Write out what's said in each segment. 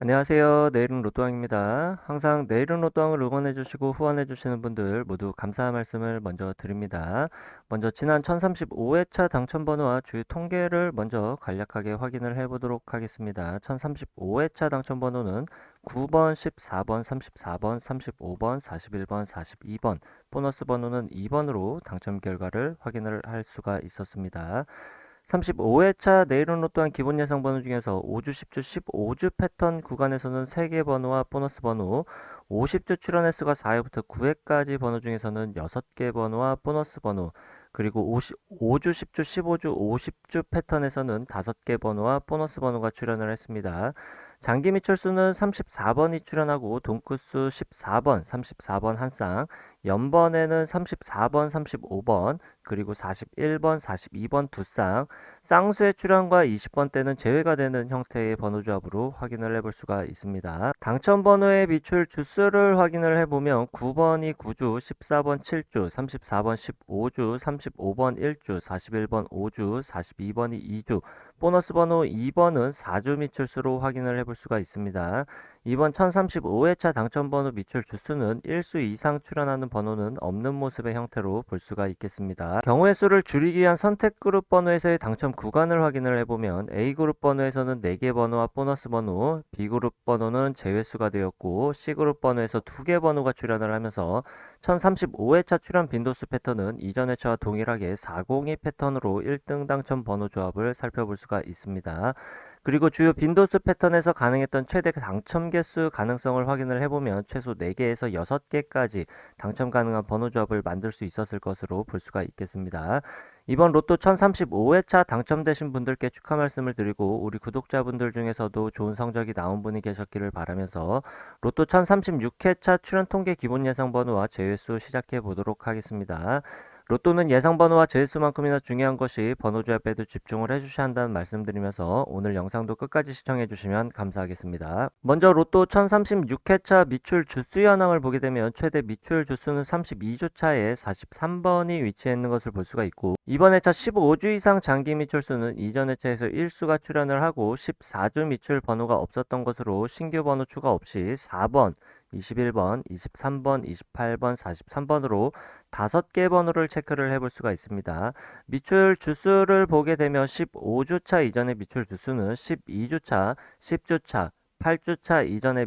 안녕하세요. 내일은 로또왕입니다. 항상 내일은 로또왕을 응원해주시고 후원해주시는 분들 모두 감사한 말씀을 먼저 드립니다. 먼저 지난 1035회차 당첨번호와 주요 통계를 먼저 간략하게 확인을 해보도록 하겠습니다. 1035회차 당첨번호는 9번, 14번, 34번, 35번, 41번, 42번, 보너스 번호는 2번으로 당첨 결과를 확인을 할 수가 있었습니다. 35회차 내일은 로또한 기본 예상 번호 중에서 5주, 10주, 15주 패턴 구간에서는 3개 번호와 보너스 번호, 50주 출연 횟수가 4회부터 9회까지 번호 중에서는 6개 번호와 보너스 번호, 그리고 5주, 10주, 15주, 50주 패턴에서는 5개 번호와 보너스 번호가 출연을 했습니다. 장기 미철수는 34번이 출연하고 동크수 14번, 34번 한 쌍, 연번에는 34번, 35번, 그리고 41번, 42번 두 쌍, 쌍수의 출현과 20번대는 제외가 되는 형태의 번호조합으로 확인을 해볼 수가 있습니다. 당첨 번호의 미출 주수를 확인을 해보면 9번이 9주, 14번 7주, 34번 15주, 35번 1주, 41번 5주, 42번이 2주, 보너스 번호 2번은 4주 미출수로 확인을 해볼 수가 있습니다. 이번 1035회차 당첨번호 미출 주수는 1수 이상 출현하는 번호는 없는 모습의 형태로 볼 수가 있겠습니다. 경우의 수를 줄이기 위한 선택그룹 번호에서의 당첨 구간을 확인을 해보면 A그룹 번호에서는 4개 번호와 보너스 번호, B그룹 번호는 제외수가 되었고 C그룹 번호에서 2개 번호가 출현을 하면서 1035회차 출현 빈도수 패턴은 이전 회차와 동일하게 402 패턴으로 1등 당첨 번호 조합을 살펴볼 수가 있습니다. 그리고 주요 빈도수 패턴에서 가능했던 최대 당첨 개수 가능성을 확인을 해보면 최소 4개에서 6개까지 당첨 가능한 번호 조합을 만들 수 있었을 것으로 볼 수가 있겠습니다. 이번 로또 1035회차 당첨되신 분들께 축하 말씀을 드리고 우리 구독자분들 중에서도 좋은 성적이 나온 분이 계셨기를 바라면서 로또 1036회차 출연 통계 기본 예상 번호와 제외수 시작해 보도록 하겠습니다. 로또는 예상 번호와 제수만큼이나 중요한 것이 번호 조합에도 집중을 해주셔야 한다는 말씀드리면서 오늘 영상도 끝까지 시청해 주시면 감사하겠습니다. 먼저 로또 1036회차 미출 주수 현황을 보게 되면 최대 미출 주수는 32주차에 43번이 위치해 있는 것을 볼 수가 있고 이번 회차 15주 이상 장기 미출수는 이전 회차에서 1수가 출연을 하고 14주 미출 번호가 없었던 것으로 신규 번호 추가 없이 4번, 21번, 23번, 28번, 43번으로 5개 번호를 체크를 해볼 수가 있습니다. 미출 주수를 보게 되면 15주차 이전의 미출 주수는 12주차, 10주차, 8주차 이전의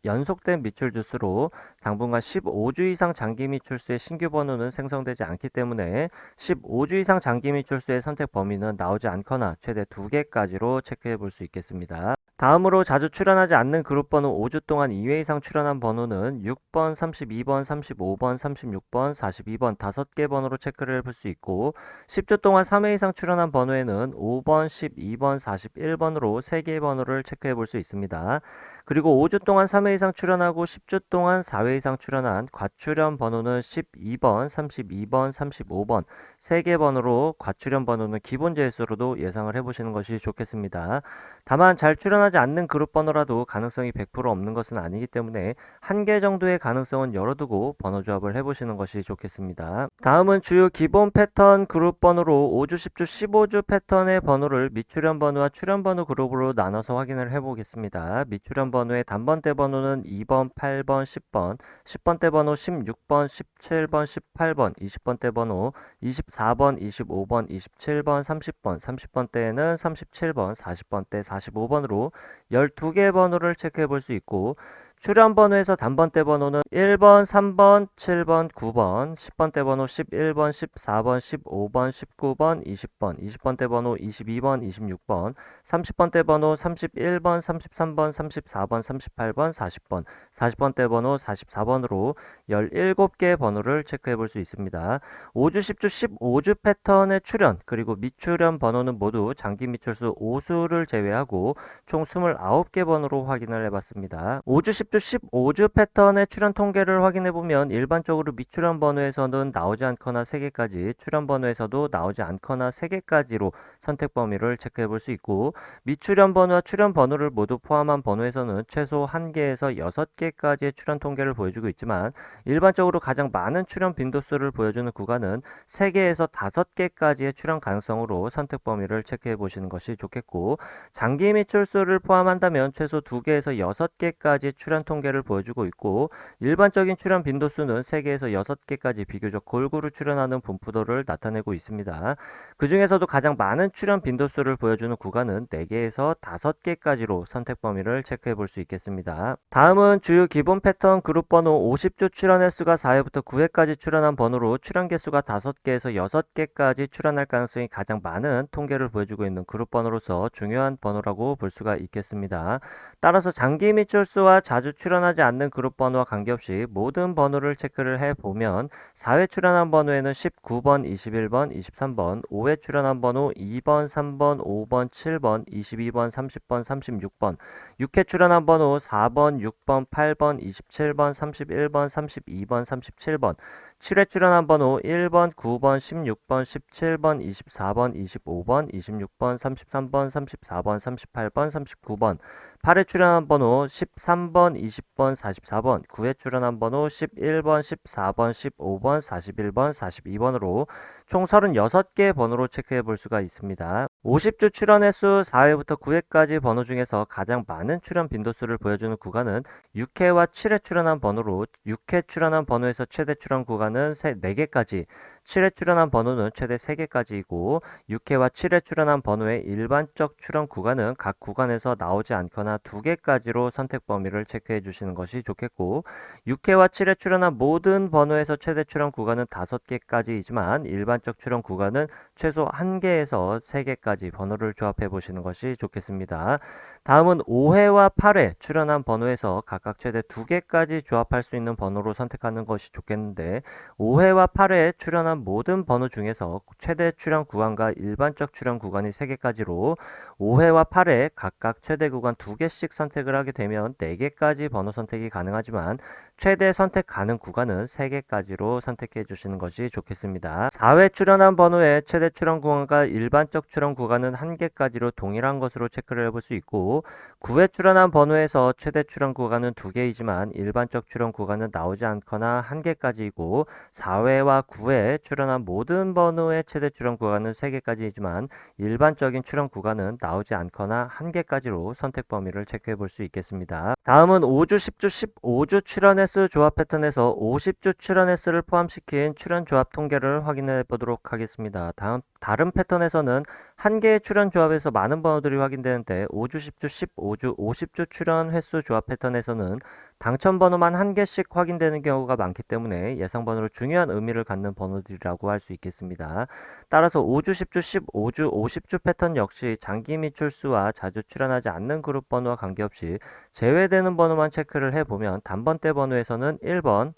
연속된 미출 주수로 당분간 15주 이상 장기 미출수의 신규 번호는 생성되지 않기 때문에 15주 이상 장기 미출수의 선택 범위는 나오지 않거나 최대 2개까지로 체크해 볼 수 있겠습니다. 다음으로 자주 출연하지 않는 그룹 번호 5주 동안 2회 이상 출연한 번호는 6번, 32번, 35번, 36번, 42번 5개 번호로 체크를 해볼 수 있고 10주 동안 3회 이상 출연한 번호에는 5번, 12번, 41번으로 3개의 번호를 체크해 볼 수 있습니다. 그리고 5주 동안 3회 이상 출연하고 10주 동안 4회 이상 출연한 과출연 번호는 12번, 32번, 35번 3개 번호로 과출연 번호는 기본 제수로도 예상을 해보시는 것이 좋겠습니다. 다만 잘 출연하지 않는 그룹 번호라도 가능성이 100% 없는 것은 아니기 때문에 한 개 정도의 가능성은 열어두고 번호 조합을 해보시는 것이 좋겠습니다. 다음은 주요 기본 패턴 그룹 번호로 5주, 10주, 15주 패턴의 번호를 미출연 번호와 출연 번호 그룹으로 나눠서 확인을 해보겠습니다. 미출연 번호의 단번대 번호는 2번, 8번, 10번, 10번대 번호 16번, 17번, 18번, 20번대 번호 24번, 25번, 27번, 30번, 30번대에는 37번, 40번대, 45번으로 12개 번호를 체크해 볼 수 있고 출연 번호에서 단번대 번호는 1번, 3번, 7번, 9번, 10번대 번호 11번, 14번, 15번, 19번, 20번, 20번대 번호 22번, 26번, 30번대 번호 31번, 33번, 34번, 38번, 40번, 40번대 번호 44번으로 17개 번호를 체크해 볼 수 있습니다. 5주, 10주, 15주 패턴의 출연 그리고 미출연 번호는 모두 장기 미출수 5수를 제외하고 총 29개 번호로 확인을 해봤습니다. 5주, 50주, 15주 패턴의 출현 통계를 확인해 보면 일반적으로 미출현 번호에서는 나오지 않거나 3개까지, 출현 번호에서도 나오지 않거나 3개까지로 선택 범위를 체크해 볼 수 있고, 미출현 번호와 출현 번호를 모두 포함한 번호에서는 최소 1개에서 6개까지의 출현 통계를 보여주고 있지만, 일반적으로 가장 많은 출현 빈도수를 보여주는 구간은 3개에서 5개까지의 출현 가능성으로 선택 범위를 체크해 보시는 것이 좋겠고, 장기 미출수를 포함한다면 최소 2개에서 6개까지 출현 통계를 보여주고 있고, 일반적인 출현 빈도수는 3개에서 6개까지 비교적 골고루 출현하는 분포도를 나타내고 있습니다. 그 중에서도 가장 많은 출현 빈도수를 보여주는 구간은 4개에서 5개까지로 선택 범위를 체크해 볼 수 있겠습니다. 다음은 주요 기본 패턴 그룹 번호 50주 출현 횟수가 4회부터 9회까지 출현한 번호로 출현 개수가 5개에서 6개까지 출현할 가능성이 가장 많은 통계를 보여주고 있는 그룹 번호로서 중요한 번호라고 볼 수가 있겠습니다. 따라서 장기 미출수와 자주 출현하지 않는 그룹 번호와 관계없이 모든 번호를 체크를 해보면 4회 출현한 번호에는 19번, 21번, 23번, 5회 출현한 번호 2번, 3번, 5번, 7번, 22번, 30번, 36번, 6회 출현한 번호 4번, 6번, 8번, 27번, 31번, 32번, 37번, 7회 출현한 번호 1번, 9번, 16번, 17번, 24번, 25번, 26번, 33번, 34번, 38번, 39번, 8회 출연한 번호 13번, 20번, 44번, 9회 출연한 번호 11번, 14번, 15번, 41번, 42번으로 총 36개 번호로 체크해 볼 수가 있습니다. 50주 출연 횟수 4회부터 9회까지 번호 중에서 가장 많은 출연 빈도수를 보여주는 구간은 6회와 7회 출연한 번호로 6회 출연한 번호에서 최대 출연 구간은 4개까지, 7회 출연한 번호는 최대 3개까지이고 6회와 7회 출연한 번호의 일반적 출연 구간은 각 구간에서 나오지 않거나 2개까지로 선택 범위를 체크해 주시는 것이 좋겠고, 6회와 7회 출연한 모든 번호에서 최대 출연 구간은 5개까지이지만 일반적 출연 구간은 최소 1개에서 3개까지 번호를 조합해 보시는 것이 좋겠습니다. 다음은 5회와 8회 출연한 번호에서 각각 최대 2개까지 조합할 수 있는 번호로 선택하는 것이 좋겠는데, 5회와 8회에 출연한 모든 번호 중에서 최대 출연 구간과 일반적 출연 구간이 3개까지로 5회와 8회 각각 최대 구간 2개씩 선택을 하게 되면 4개까지 번호 선택이 가능하지만 최대 선택 가능 구간은 3개까지로 선택해 주시는 것이 좋겠습니다. 4회 출연한 번호의 최대 출연 구간과 일반적 출연 구간은 1개까지로 동일한 것으로 체크를 해볼 수 있고, 9회 출연한 번호에서 최대 출연 구간은 2개이지만 일반적 출연 구간은 나오지 않거나 1개까지이고, 4회와 9회에 출연한 모든 번호의 최대 출연 구간은 3개까지이지만 일반적인 출연 구간은 나오지 않거나 1개까지로 선택 범위를 체크해 볼 수 있겠습니다. 다음은 5주, 10주, 15주 출연 횟수 조합 패턴에서 50주 출연 횟수를 포함시킨 출연 조합 통계를 확인해 보도록 하겠습니다. 다른 패턴에서는 한 개의 출연 조합에서 많은 번호들이 확인되는데 5주, 10주, 15주, 50주 출연 횟수 조합 패턴에서는 당첨 번호만 한 개씩 확인되는 경우가 많기 때문에 예상 번호로 중요한 의미를 갖는 번호들이라고 할 수 있겠습니다. 따라서 5주, 10주, 15주, 50주 패턴 역시 장기 미출수와 자주 출연하지 않는 그룹 번호와 관계없이 제외되는 번호만 체크를 해보면 단번대 번호에서는 1번,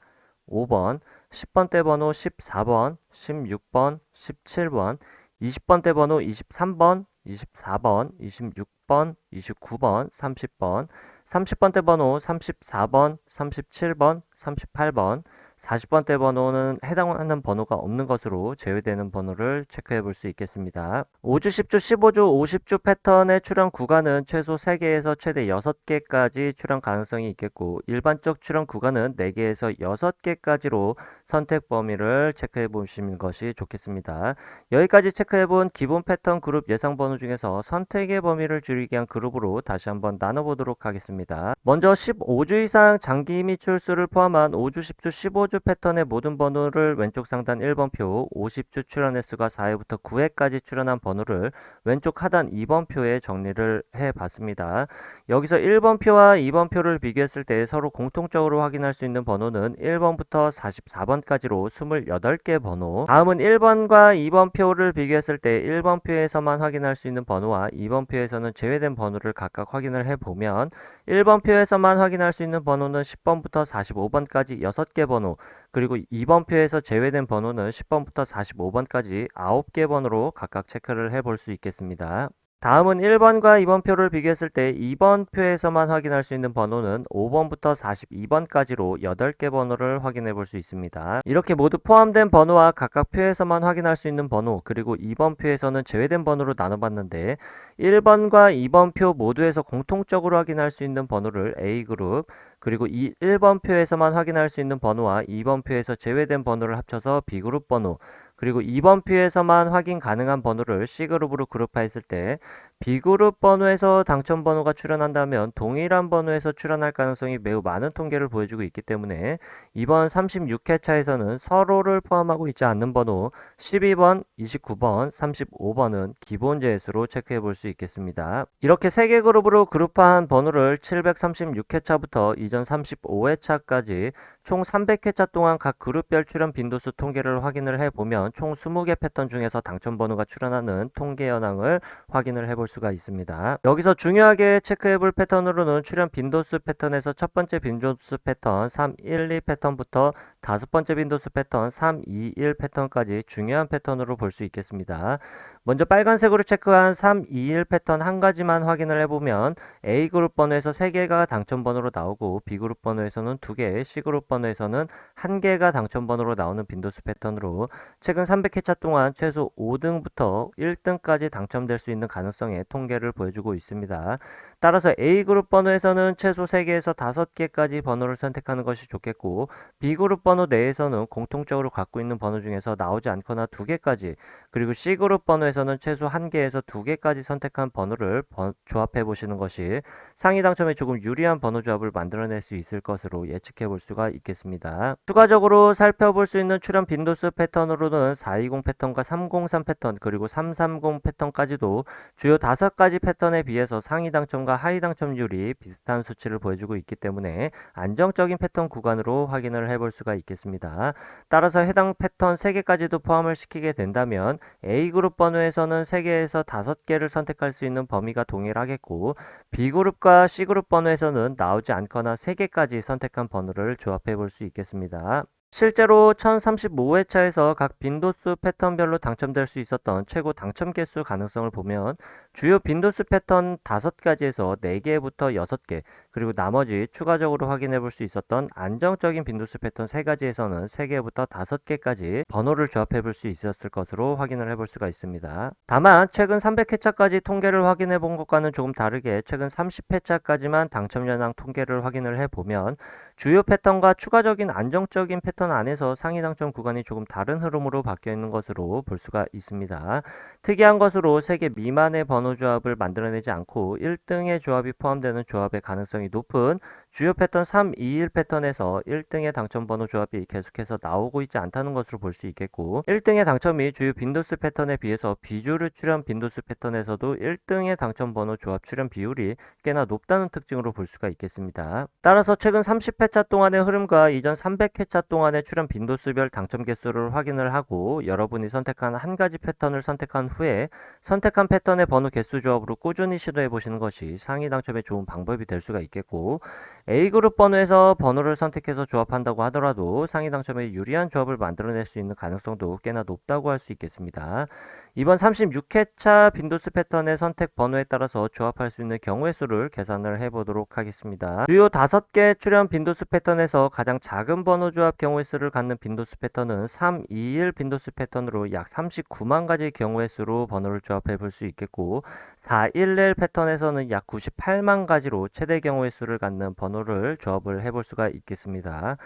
5번, 10번대 번호 14번, 16번, 17번, 20번대 번호 23번, 24번, 26번, 29번, 30번, 30번대 번호 34번, 37번, 38번, 40번대 번호는 해당하는 번호가 없는 것으로 제외되는 번호를 체크해 볼 수 있겠습니다. 5주, 10주, 15주, 50주 패턴의 출현 구간은 최소 3개에서 최대 6개까지 출현 가능성이 있겠고, 일반적 출현 구간은 4개에서 6개까지로 선택 범위를 체크해 보시는 것이 좋겠습니다. 여기까지 체크해 본 기본 패턴 그룹 예상 번호 중에서 선택의 범위를 줄이기 위한 그룹으로 다시 한번 나눠보도록 하겠습니다. 먼저 15주 이상 장기 미출수를 포함한 5주, 10주, 15주 패턴의 모든 번호를 왼쪽 상단 1번 표, 50주 출연 횟수가 4회부터 9회까지 출연한 번호를 왼쪽 하단 2번 표에 정리를 해봤습니다. 여기서 1번 표와 2번 표를 비교했을 때 서로 공통적으로 확인할 수 있는 번호는 1번부터 44번까지로 28개 번호. 다음은 1번과 2번 표를 비교했을 때 1번 표에서만 확인할 수 있는 번호와 2번 표에서는 제외된 번호를 각각 확인을 해보면 1번 표에서만 확인할 수 있는 번호는 10번부터 45번까지 6개 번호, 그리고 2번 표에서 제외된 번호는 10번부터 45번까지 9개 번호로 각각 체크를 해볼 수 있겠습니다. 다음은 1번과 2번 표를 비교했을 때 2번 표에서만 확인할 수 있는 번호는 5번부터 42번까지로 8개 번호를 확인해 볼 수 있습니다. 이렇게 모두 포함된 번호와 각각 표에서만 확인할 수 있는 번호, 그리고 2번 표에서는 제외된 번호로 나눠봤는데 1번과 2번 표 모두에서 공통적으로 확인할 수 있는 번호를 A그룹, 그리고 1번 표에서만 확인할 수 있는 번호와 2번 표에서 제외된 번호를 합쳐서 B그룹 번호, 그리고 2번 표에서만 확인 가능한 번호를 C그룹으로 그룹화했을 때 B그룹 번호에서 당첨 번호가 출현한다면 동일한 번호에서 출현할 가능성이 매우 많은 통계를 보여주고 있기 때문에 이번 36회차에서는 서로를 포함하고 있지 않는 번호 12번, 29번, 35번은 기본 재수로 체크해 볼 수 있겠습니다. 이렇게 3개 그룹으로 그룹화한 번호를 736회차부터 이전 35회차까지 총 300회차 동안 각 그룹별 출현 빈도수 통계를 확인을 해보면 총 20개 패턴 중에서 당첨 번호가 출현하는 통계 현황을 확인을 해볼 수가 있습니다. 여기서 중요하게 체크해볼 패턴으로는 출현 빈도수 패턴에서 첫 번째 빈도수 패턴 312 패턴부터 다섯 번째 빈도수 패턴 321 패턴까지 중요한 패턴으로 볼 수 있겠습니다. 먼저 빨간색으로 체크한 321 패턴 한 가지만 확인을 해보면 A그룹 번호에서 3개가 당첨 번호로 나오고 B그룹 번호에서는 2개, C그룹 번호에서는 1개가 당첨 번호로 나오는 빈도수 패턴으로 최근 300회차 동안 최소 5등부터 1등까지 당첨될 수 있는 가능성의 통계를 보여주고 있습니다. 따라서 A그룹 번호에서는 최소 3개에서 5개까지 번호를 선택하는 것이 좋겠고 B그룹 번호 내에서는 공통적으로 갖고 있는 번호 중에서 나오지 않거나 2개까지, 그리고 C그룹 번호에서는 최소 1개에서 2개까지 선택한 번호를 조합해 보시는 것이 상위 당첨에 조금 유리한 번호 조합을 만들어낼 수 있을 것으로 예측해 볼 수가 있겠습니다. 추가적으로 살펴볼 수 있는 출현 빈도수 패턴으로는 420 패턴과 303 패턴, 그리고 330 패턴까지도 주요 5가지 패턴에 비해서 상위 당첨과 하위 당첨률이 비슷한 수치를 보여주고 있기 때문에 안정적인 패턴 구간으로 확인을 해볼 수가 있겠습니다. 따라서 해당 패턴 3개까지도 포함을 시키게 된다면 A그룹 번호에서는 3개에서 5개를 선택할 수 있는 범위가 동일하겠고 B그룹과 C그룹 번호에서는 나오지 않거나 3개까지 선택한 번호를 조합해 볼 수 있겠습니다. 실제로 1035회차에서 각 빈도수 패턴별로 당첨될 수 있었던 최고 당첨 개수 가능성을 보면 주요 빈도수 패턴 5가지에서 4개부터 6개, 그리고 나머지 추가적으로 확인해 볼 수 있었던 안정적인 빈도수 패턴 3가지에서는 3개부터 5개까지 번호를 조합해 볼 수 있었을 것으로 확인을 해볼 수가 있습니다. 다만 최근 300회차까지 통계를 확인해 본 것과는 조금 다르게 최근 30회차까지만 당첨 현황 통계를 확인을 해보면 주요 패턴과 추가적인 안정적인 패턴 안에서 상위 당첨 구간이 조금 다른 흐름으로 바뀌어 있는 것으로 볼 수가 있습니다. 특이한 것으로 3개 미만의 번호 조합을 만들어내지 않고 1등의 조합이 포함되는 조합의 가능성이 높은 주요 패턴 321 패턴에서 1등의 당첨 번호 조합이 계속해서 나오고 있지 않다는 것으로 볼 수 있겠고 1등의 당첨이 주요 빈도수 패턴에 비해서 비주류 출현 빈도수 패턴에서도 1등의 당첨 번호 조합 출현 비율이 꽤나 높다는 특징으로 볼 수가 있겠습니다. 따라서 최근 30회차 동안의 흐름과 이전 300회차 동안의 출현 빈도수별 당첨 개수를 확인을 하고 여러분이 선택한 한 가지 패턴을 선택한 후에 선택한 패턴의 번호 개수 조합으로 꾸준히 시도해 보시는 것이 상위 당첨에 좋은 방법이 될 수가 있겠고 A그룹 번호에서 번호를 선택해서 조합한다고 하더라도 상위 당첨에 유리한 조합을 만들어낼 수 있는 가능성도 꽤나 높다고 할 수 있겠습니다. 이번 36회차 빈도수 패턴의 선택 번호에 따라서 조합할 수 있는 경우의 수를 계산을 해보도록 하겠습니다. 주요 5개 출현 빈도수 패턴에서 가장 작은 번호 조합 경우의 수를 갖는 빈도수 패턴은 321 빈도수 패턴으로 약 39만 가지 경우의 수로 번호를 조합해 볼 수 있겠고 411 패턴에서는 약 98만 가지로 최대 경우의 수를 갖는 번호를 조합을 해볼 수가 있겠습니다.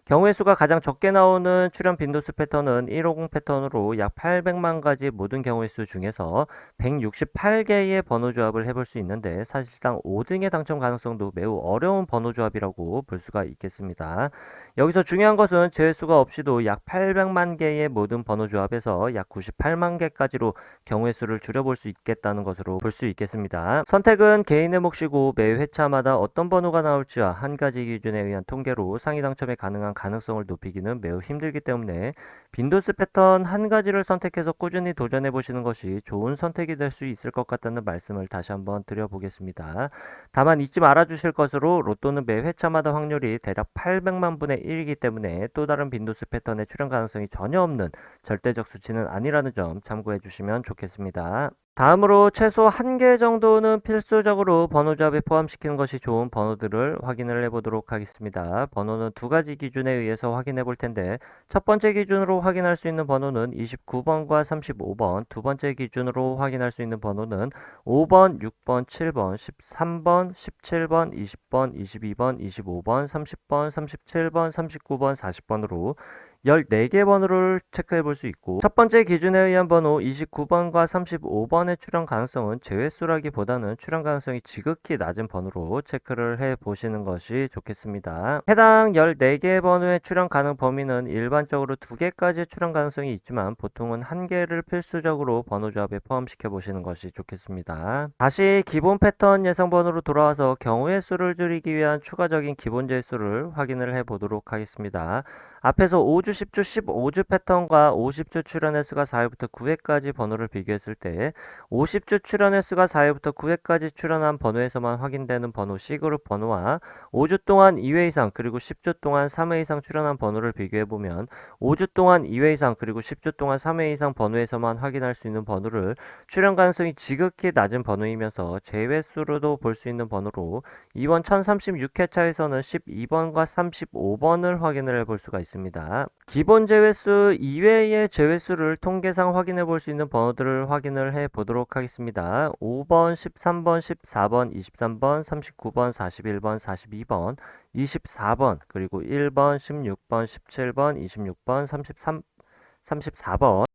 경우의 수가 가장 적게 나오는 출현 빈도수 패턴은 150 패턴으로 약 800만 가지 모든 경우의 수 중에서 168개의 번호 조합을 해볼 수 있는데 사실상 5등의 당첨 가능성도 매우 어려운 번호 조합이라고 볼 수가 있겠습니다. 여기서 중요한 것은 제외수가 없이도 약 800만 개의 모든 번호 조합에서 약 98만 개까지로 경우의 수를 줄여볼 수 있겠다는 것으로 볼 수 있겠습니다. 선택은 개인의 몫이고 매 회차마다 어떤 번호가 나올지와 한 가지 기준에 의한 통계로 상위 당첨에 가능한 가능성을 높이기는 매우 힘들기 때문에 빈도수 패턴 한 가지를 선택해서 꾸준히 도전해 보시는 것이 좋은 선택이 될 수 있을 것 같다는 말씀을 다시 한번 드려보겠습니다. 다만 잊지 말아 주실 것으로 로또는 매 회차마다 확률이 대략 800만 분의 1이기 때문에 또 다른 빈도수 패턴의 출현 가능성이 전혀 없는 절대적 수치는 아니라는 점 참고해 주시면 좋겠습니다. 다음으로 최소 1개 정도는 필수적으로 번호조합에 포함시키는 것이 좋은 번호들을 확인을 해보도록 하겠습니다. 번호는 두 가지 기준에 의해서 확인해 볼 텐데, 첫 번째 기준으로 확인할 수 있는 번호는 29번과 35번, 두 번째 기준으로 확인할 수 있는 번호는 5번, 6번, 7번, 13번, 17번, 20번, 22번, 25번, 30번, 37번, 39번, 40번으로 14개 번호를 체크해 볼 수 있고, 첫 번째 기준에 의한 번호 29번과 35번의 출현 가능성은 제외수라기보다는 출현 가능성이 지극히 낮은 번호로 체크를 해 보시는 것이 좋겠습니다. 해당 14개 번호의 출현 가능 범위는 일반적으로 2개까지의 출현 가능성이 있지만 보통은 1개를 필수적으로 번호 조합에 포함시켜 보시는 것이 좋겠습니다. 다시 기본 패턴 예상 번호로 돌아와서 경우의 수를 줄이기 위한 추가적인 기본 제수를 확인을 해 보도록 하겠습니다. 앞에서 5주, 10주, 15주 패턴과 50주 출현 횟수가 4회부터 9회까지 번호를 비교했을 때 50주 출현 횟수가 4회부터 9회까지 출현한 번호에서만 확인되는 번호 C그룹 번호와 5주 동안 2회 이상 그리고 10주 동안 3회 이상 출현한 번호를 비교해보면 5주 동안 2회 이상 그리고 10주 동안 3회 이상 번호에서만 확인할 수 있는 번호를 출현 가능성이 지극히 낮은 번호이면서 제외수로도 볼 수 있는 번호로 이번 1036회차에서는 12번과 35번을 확인을 해볼 수가 있습니다. 기본 제외수 이외의 제외수를 통계상 확인해 볼 수 있는 번호들을 확인을 해 보도록 하겠습니다. 5번, 13번, 14번, 23번, 39번, 41번, 42번, 24번, 그리고 1번, 16번, 17번, 26번, 34번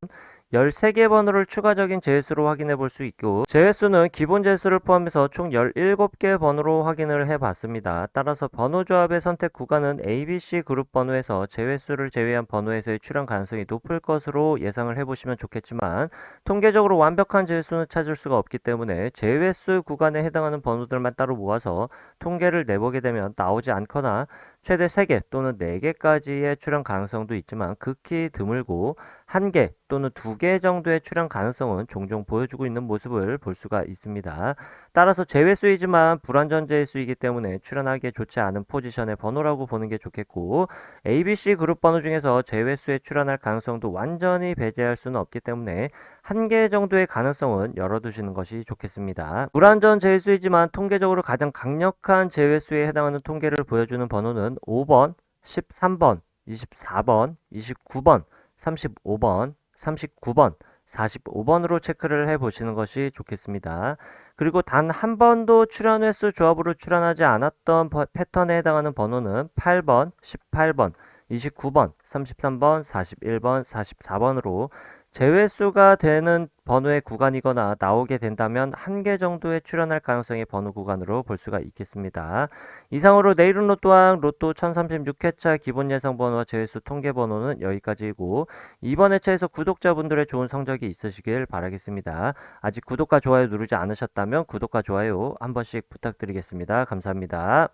13개 번호를 추가적인 제외수로 확인해 볼 수 있고, 제외수는 기본 제외수를 포함해서 총 17개 번호로 확인을 해 봤습니다. 따라서 번호 조합의 선택 구간은 ABC 그룹 번호에서 제외수를 제외한 번호에서의 출현 가능성이 높을 것으로 예상을 해 보시면 좋겠지만, 통계적으로 완벽한 제외수는 찾을 수가 없기 때문에 제외수 구간에 해당하는 번호들만 따로 모아서 통계를 내보게 되면 나오지 않거나 최대 3개 또는 4개까지의 출현 가능성도 있지만 극히 드물고 1개 또는 2개 정도의 출현 가능성은 종종 보여주고 있는 모습을 볼 수가 있습니다. 따라서 제외수이지만 불완전 제외수이기 때문에 출현하기에 좋지 않은 포지션의 번호라고 보는 게 좋겠고, ABC 그룹 번호 중에서 제외수에 출현할 가능성도 완전히 배제할 수는 없기 때문에 1개 정도의 가능성은 열어두시는 것이 좋겠습니다. 불완전 제외수이지만 통계적으로 가장 강력한 제외수에 해당하는 통계를 보여주는 번호는 5번, 13번, 24번, 29번, 35번, 39번, 45번으로 체크를 해 보시는 것이 좋겠습니다. 그리고 단 한 번도 출현 횟수 조합으로 출현하지 않았던 패턴에 해당하는 번호는 8번, 18번, 29번, 33번, 41번, 44번으로 제외수가 되는 번호의 구간이거나 나오게 된다면 1개 정도의 출현할 가능성의 번호 구간으로 볼 수가 있겠습니다. 이상으로 내일은 로또왕 로또 1036회차 기본 예상 번호와 제외수 통계 번호는 여기까지이고, 이번 회차에서 구독자분들의 좋은 성적이 있으시길 바라겠습니다. 아직 구독과 좋아요 누르지 않으셨다면 구독과 좋아요 한 번씩 부탁드리겠습니다. 감사합니다.